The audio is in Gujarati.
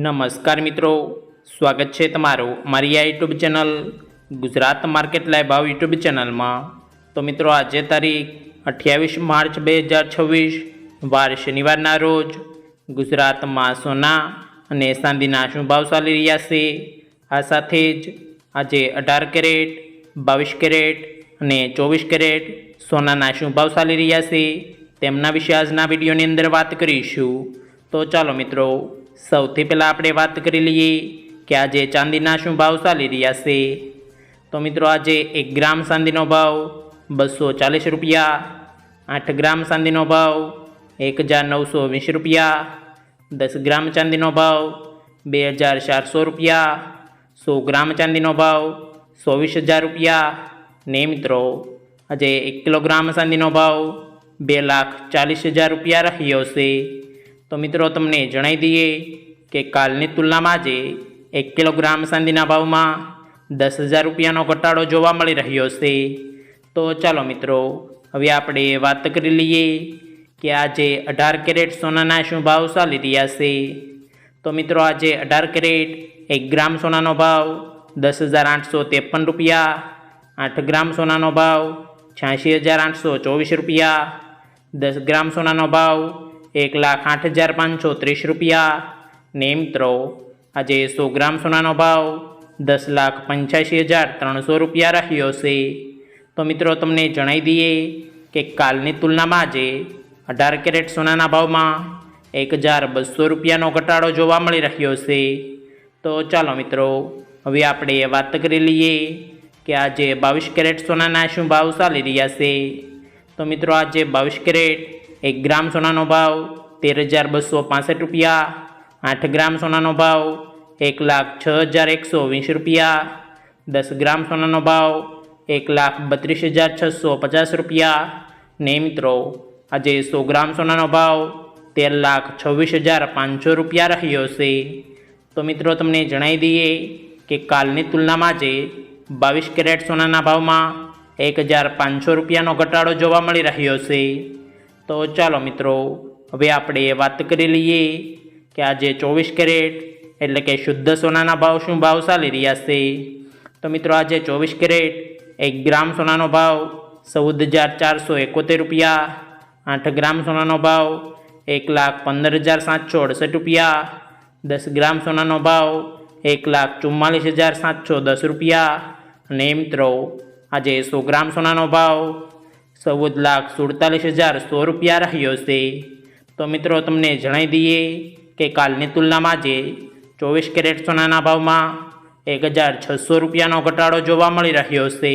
નમસ્કાર મિત્રો, સ્વાગત છે તમારું મારી આ YouTube channel Gujarat market live ભાવ યુટ્યુબ ચેનલમાં। તો મિત્રો આજે તારીખ 28 માર્ચ 2026 વાર શનિવારના રોજ ગુજરાતમાં સોના અને ચાંદીના શું ભાવ ચાલી રહ્યા છે, આ સાથે જ આજે 18 કેરેટ, 22 કેરેટ અને 24 કેરેટ સોનાના શું ભાવ ચાલી રહ્યા છે તેમના વિશે આજના વિડીયોની અંદર વાત કરીશું। તો ચાલો મિત્રો સૌથી પહેલાં આપણે વાત કરી લઈએ કે આજે ચાંદીના શું ભાવ ચાલી રહ્યા છે। તો મિત્રો આજે 1 ગ્રામ ચાંદીનો ભાવ 240 રૂપિયા, 8 ગ્રામ ચાંદીનો ભાવ 1920 રૂપિયા, 10 ગ્રામ ચાંદીનો ભાવ 2400 રૂપિયા, 100 ગ્રામ ચાંદીનો ભાવ 24000 રૂપિયા ને મિત્રો આજે 1 કિલોગ્રામ ચાંદીનો ભાવ 2,40,000 રૂપિયા રહ્યો છે। તો મિત્રો તમને જણાવી દઈએ કે કાલની તુલનામાં આજે 1 કિલોગ્રામ ચાંદીના ભાવમાં 10,000 રૂપિયાનો ઘટાડો જોવા મળી રહ્યો છે। તો ચાલો મિત્રો હવે આપણે વાત કરી લઈએ કે આજે 18 કેરેટ સોનાના શું ભાવ ચાલી રહ્યા છે। તો મિત્રો આજે 18 કેરેટ 1 ગ્રામ સોનાનો ભાવ 10,853 રૂપિયા, 8 ગ્રામ સોનાનો ભાવ 86,824 રૂપિયા, 10 ગ્રામ સોનાનો ભાવ 1,08,530 રૂપિયા ને મિત્રો આજે 100 ગ્રામ સોનાનો ભાવ 10,85,300 રૂપિયા રહ્યો છે। તો મિત્રો તમને જણાવી દઈએ કે કાલની તુલનામાં આજે 18 કેરેટ સોનાના ભાવમાં 1,200 રૂપિયાનો ઘટાડો જોવા મળી રહ્યો છે। તો ચાલો મિત્રો હવે આપણે વાત કરી લઈએ કે આજે 22 કેરેટ સોનાના શું ભાવ ચાલી રહ્યા છે। તો મિત્રો આજે 22 કેરેટ 1 ગ્રામ સોનાનો ભાવ 13,265 રૂપિયા, 8 ગ્રામ સોનાનો ભાવ 1,06,120 રૂપિયા, 10 ગ્રામ સોનાનો ભાવ 1,32,650 રૂપિયા ને મિત્રો આજે 100 ગ્રામ સોનાનો ભાવ 13,26,500 રૂપિયા રહ્યો છે। તો મિત્રો તમને જણાવી દઈએ કે કાલની તુલનામાં આજે 22 કેરેટ સોનાના ભાવમાં 1,500 રૂપિયાનો ઘટાડો જોવા મળી રહ્યો છે। તો ચાલો મિત્રો હવે આપણે વાત કરી લઈએ કે આજે 24 કેરેટ એટલે કે શુદ્ધ સોનાના ભાવ શું ભાવ ચાલી રહ્યા છે। તો મિત્રો આજે 24 કેરેટ 1 ગ્રામ સોનાનો ભાવ 14,471 રૂપિયા, 8 ગ્રામ સોનાનો ભાવ 1,15,768 રૂપિયા, 10 ગ્રામ સોનાનો ભાવ 1,44,710 રૂપિયા અને મિત્રો આજે 100 ગ્રામ સોનાનો ભાવ 14,47,100 રૂપિયા રહ્યો છે। તો મિત્રો તમને જણાવી દઈએ કે કાલની તુલનામાં આજે 24 કેરેટ સોનાના ભાવમાં 1,600 રૂપિયાનો ઘટાડો જોવા મળી રહ્યો છે।